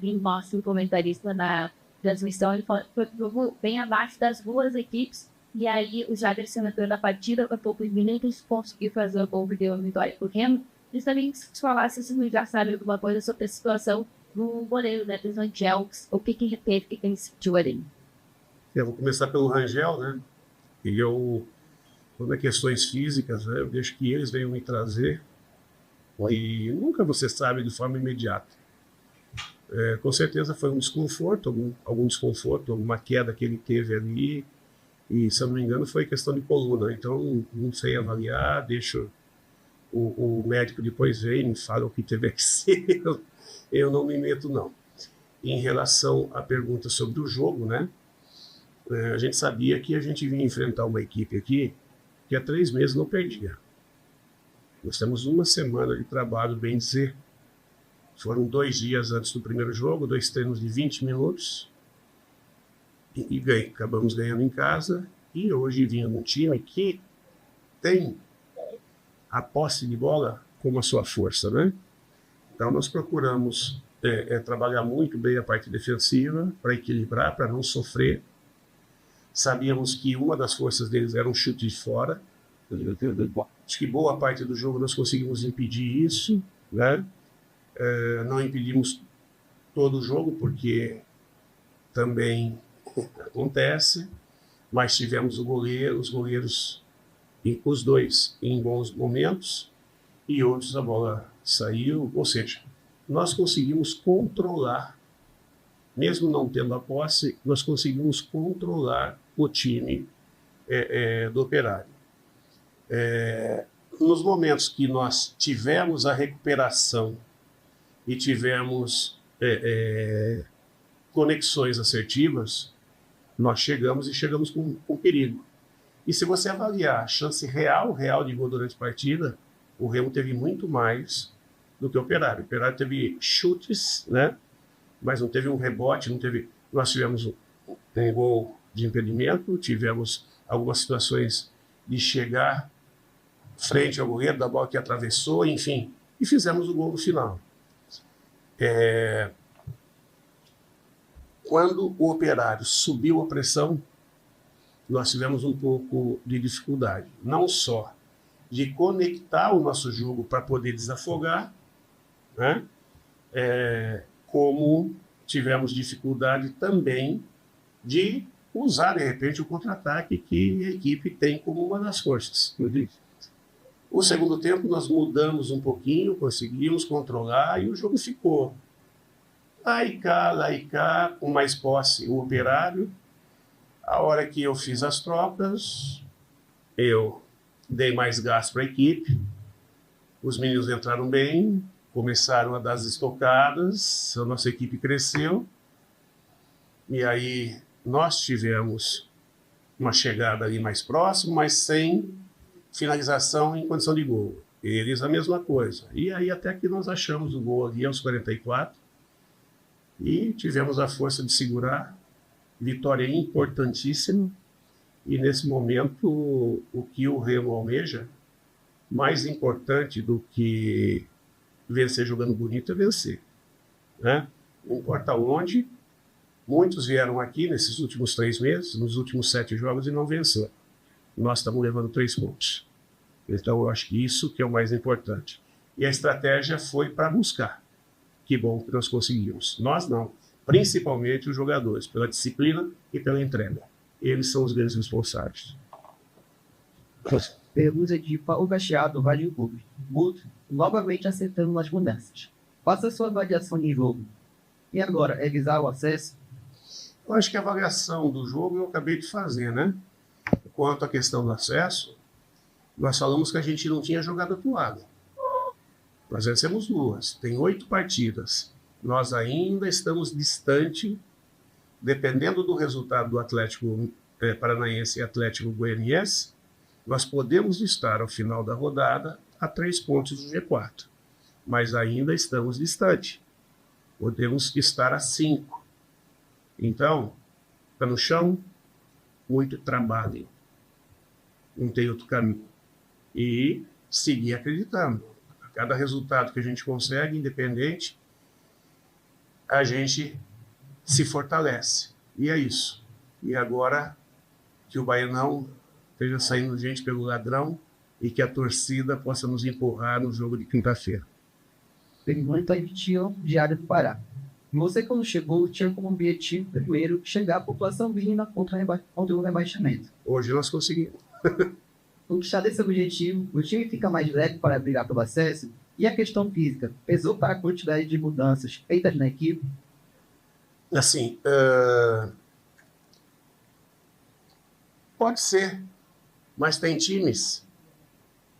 mostra o comentarista na transmissão, ele falou que foi um jogo bem abaixo das duas equipes, e aí o Jaderson entrou na partida, a poucos minutos, conseguiu fazer o gol que deu a vitória pro Remo. E também se falasse, se já sabe alguma coisa sobre a situação do goleiro, né, dos Angels, o que teve, que ele sentiu ali. Eu vou começar pelo Rangel, né? E quando é questões físicas, né, eu deixo que eles venham me trazer. E nunca você sabe de forma imediata. Com certeza foi um desconforto, algum desconforto, alguma queda que ele teve ali. E, se eu não me engano, foi questão de coluna. Então, não sei avaliar, deixo o médico depois vem e fala o que teve que ser. Eu não me meto, não. Em relação à pergunta sobre o jogo, né? A gente sabia que a gente vinha enfrentar uma equipe aqui que há 3 meses não perdia. Nós temos uma semana de trabalho, bem dizer. Foram 2 dias antes do primeiro jogo, 2 treinos de 20 minutos. E acabamos ganhando em casa. E hoje vinha um time que tem a posse de bola como a sua força, né? Então nós procuramos trabalhar muito bem a parte defensiva para equilibrar, para não sofrer. Sabíamos que uma das forças deles era um chute de fora. Acho que boa parte do jogo nós conseguimos impedir isso, né? Não impedimos todo o jogo, porque também acontece, mas tivemos os goleiros, os dois, em bons momentos, e outros a bola saiu, ou seja, nós conseguimos controlar, mesmo não tendo a posse, nós conseguimos controlar o time do Operário. Nos momentos que nós tivemos a recuperação e tivemos conexões assertivas, nós chegamos com perigo. E se você avaliar a chance real de gol durante a partida, o Remo teve muito mais do que o Operário. O Operário teve chutes, né? Mas não teve um rebote, não teve. Nós tivemos um gol de impedimento, tivemos algumas situações de chegar frente ao goleiro, da bola que atravessou, enfim, e fizemos o gol no final. Quando o Operário subiu a pressão, nós tivemos um pouco de dificuldade, não só de conectar o nosso jogo para poder desafogar, né? Como tivemos dificuldade também de usar, de repente, o contra-ataque que a equipe tem como uma das forças. O segundo tempo nós mudamos um pouquinho, conseguimos controlar e o jogo ficou lá e cá, com mais posse o Operário. A hora que eu fiz as trocas, eu dei mais gás para a equipe, os meninos entraram bem, começaram a dar as estocadas, a nossa equipe cresceu, e aí nós tivemos uma chegada ali mais próxima, mas sem finalização em condição de gol. Eles a mesma coisa. E aí até que nós achamos o gol ali aos 44 e tivemos a força de segurar. Vitória importantíssima. E nesse momento o que o Remo almeja, mais importante do que vencer jogando bonito, é vencer, né? Não importa onde. Muitos vieram aqui nesses últimos 3 meses, nos últimos 7 jogos, e não venceram. Nós estamos levando 3 pontos. Então, eu acho que isso que é o mais importante. E a estratégia foi para buscar. Que bom que nós conseguimos. Nós não. Principalmente os jogadores, pela disciplina e pela entrega. Eles são os grandes responsáveis. Pergunta de Paulo Bacheado, Vale Clube. Guto, novamente acertando nas mudanças. Faça a sua avaliação de jogo. E agora, é visar o acesso? Eu acho que a avaliação do jogo eu acabei de fazer, né? Quanto à questão do acesso, nós falamos que a gente não tinha jogado atuado. Nós vencemos 2. Tem 8 partidas. Nós ainda estamos distante, dependendo do resultado do Atlético Paranaense e Atlético Goianiense, nós podemos estar ao final da rodada a 3 pontos do G4. Mas ainda estamos distante. Podemos estar a 5. Então, está no chão, muito trabalho. Não tem outro caminho. E seguir acreditando. A cada resultado que a gente consegue, independente, a gente se fortalece. E é isso. E agora que o Baianão esteja saindo gente pelo ladrão e que a torcida possa nos empurrar no jogo de quinta-feira. Pergunta de Tio Diário do Pará. Você, quando chegou, tinha como objetivo, primeiro, chegar à população vindo contra o rebaixamento. Hoje nós conseguimos. Conquistar desse objetivo, o time fica mais leve para brigar pelo acesso e a questão física pesou para a quantidade de mudanças feitas na equipe? Assim, pode ser, mas tem times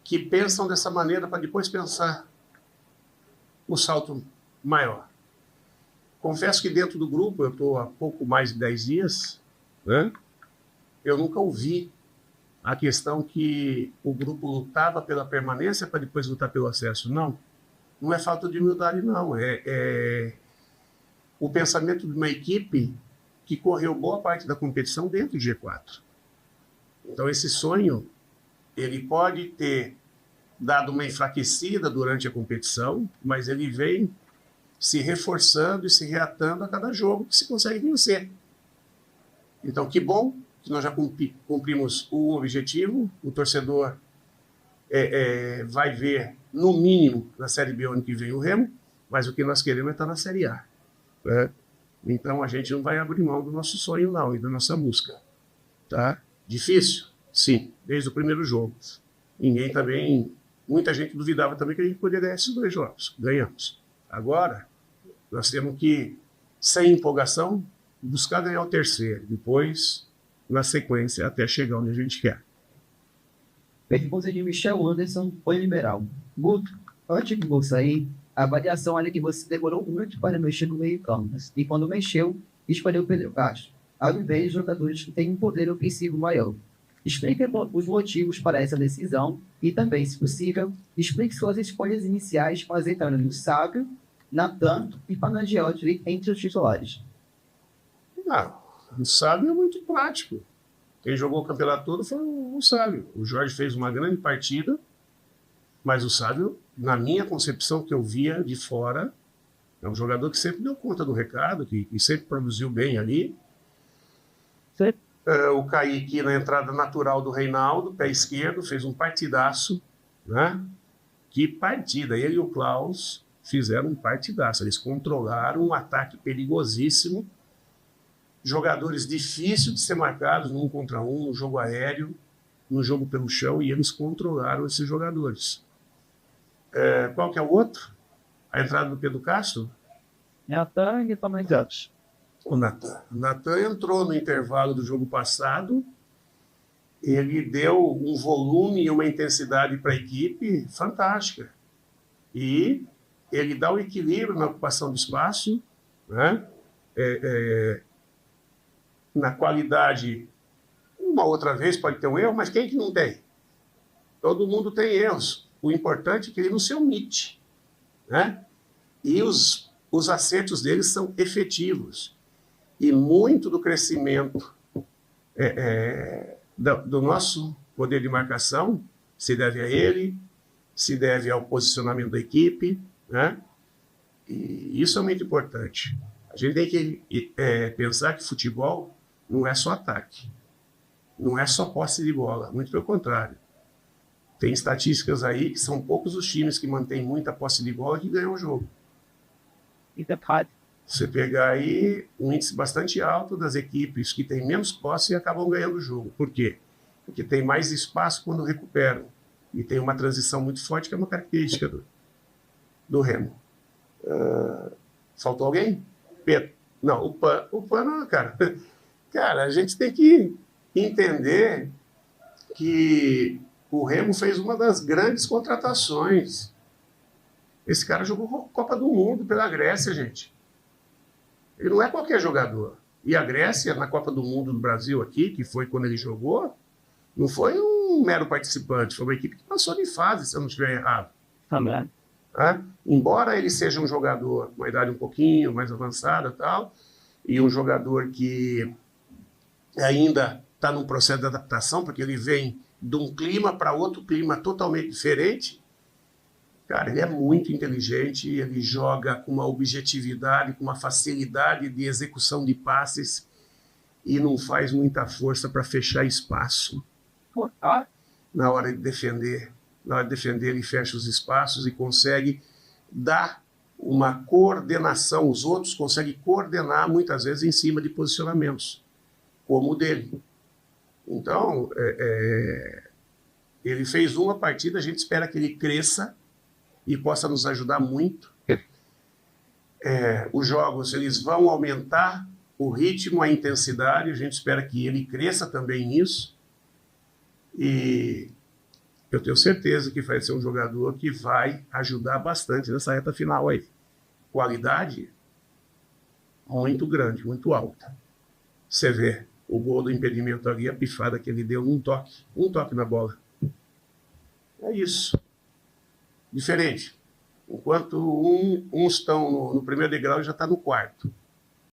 que pensam dessa maneira para depois pensar o salto maior. Confesso que dentro do grupo, eu estou há pouco mais de 10 dias, né? Eu nunca ouvi a questão que o grupo lutava pela permanência para depois lutar pelo acesso. Não, não é falta de humildade, não. É o pensamento de uma equipe que correu boa parte da competição dentro do G4. Então, esse sonho, ele pode ter dado uma enfraquecida durante a competição, mas ele vem se reforçando e se reatando a cada jogo que se consegue vencer. Então, que bom que nós já cumprimos o objetivo. O torcedor vai ver, no mínimo, na Série B ano que vem o Remo, mas o que nós queremos é estar na Série A. Né? Então, a gente não vai abrir mão do nosso sonho, não, e da nossa busca. Tá? Difícil? Sim, desde o primeiro jogo. Muita gente duvidava também que a gente poderia ganhar esses 2 jogos. Ganhamos. Agora, nós temos que, sem empolgação, buscar ganhar o terceiro. Depois, na sequência, até chegar onde a gente quer. Pergunta de Michel Anderson, foi liberal. Guto, antes de você sair, a avaliação era que você demorou muito para mexer no meio-campo. E quando mexeu, escolheu Pedro Castro, ao invés de jogadores que têm um poder ofensivo maior. Explique os motivos para essa decisão e também, se possível, explique suas escolhas iniciais apresentando no Sábio, Natan e Panagiotti entre os titulares. O Sábio é muito prático. Quem jogou o campeonato todo foi o Sábio. O Jorge fez uma grande partida, mas o Sábio, na minha concepção que eu via de fora, é um jogador que sempre deu conta do recado, que sempre produziu bem ali. Sim. O Kaique, na entrada natural do Reinaldo, pé esquerdo, fez um partidaço, né? Que partida! Ele e o Klaus fizeram um partidaço. Eles controlaram um ataque perigosíssimo, jogadores difíceis de ser marcados no 1 contra 1, no jogo aéreo, no jogo pelo chão, e eles controlaram esses jogadores. Qual que é o outro? A entrada do Pedro Castro? Natan e Panagiotti. O Natan. O Natan entrou no intervalo do jogo passado, ele deu um volume e uma intensidade para a equipe fantástica. E ele dá o equilíbrio na ocupação do espaço, né? Na qualidade, uma outra vez pode ter um erro, mas quem que não tem? Todo mundo tem erros. O importante é que ele não se omite, né? E os acertos dele são efetivos. E muito do crescimento do nosso poder de marcação se deve a ele, se deve ao posicionamento da equipe, né? E isso é muito importante. A gente tem que pensar que futebol não é só ataque, não é só posse de bola, muito pelo contrário. Tem estatísticas aí que são poucos os times que mantêm muita posse de bola que ganham o jogo. Você pegar aí um índice bastante alto das equipes que têm menos posse e acabam ganhando o jogo. Por quê? Porque tem mais espaço quando recuperam. E tem uma transição muito forte, que é uma característica do Remo. Faltou alguém? Pedro? Não, o Pan não, cara. Cara, a gente tem que entender que o Remo fez uma das grandes contratações. Esse cara jogou Copa do Mundo pela Grécia, gente. Ele não é qualquer jogador. E a Grécia, na Copa do Mundo do Brasil aqui, que foi quando ele jogou, não foi um mero participante, foi uma equipe que passou de fase, se eu não estiver errado. Também. Embora ele seja um jogador com uma idade um pouquinho mais avançada e tal, e um jogador que ainda está num processo de adaptação, porque ele vem de um clima para outro clima totalmente diferente, Cara, ele é muito inteligente, ele joga com uma objetividade, com uma facilidade de execução de passes e não faz muita força para fechar espaço. Na hora de defender, ele fecha os espaços e consegue dar uma coordenação. Os outros conseguem coordenar muitas vezes em cima de posicionamentos, como o dele. Então, ele fez uma partida, a gente espera que ele cresça e possa nos ajudar muito. Os jogos eles vão aumentar o ritmo, a intensidade, a gente espera que ele cresça também nisso. E eu tenho certeza que vai ser um jogador que vai ajudar bastante nessa reta final aí. Qualidade muito grande, muito alta. Você vê o gol do impedimento ali, a pifada que ele deu um toque na bola. É isso. Diferente. Enquanto uns estão no primeiro degrau, ele já está no quarto.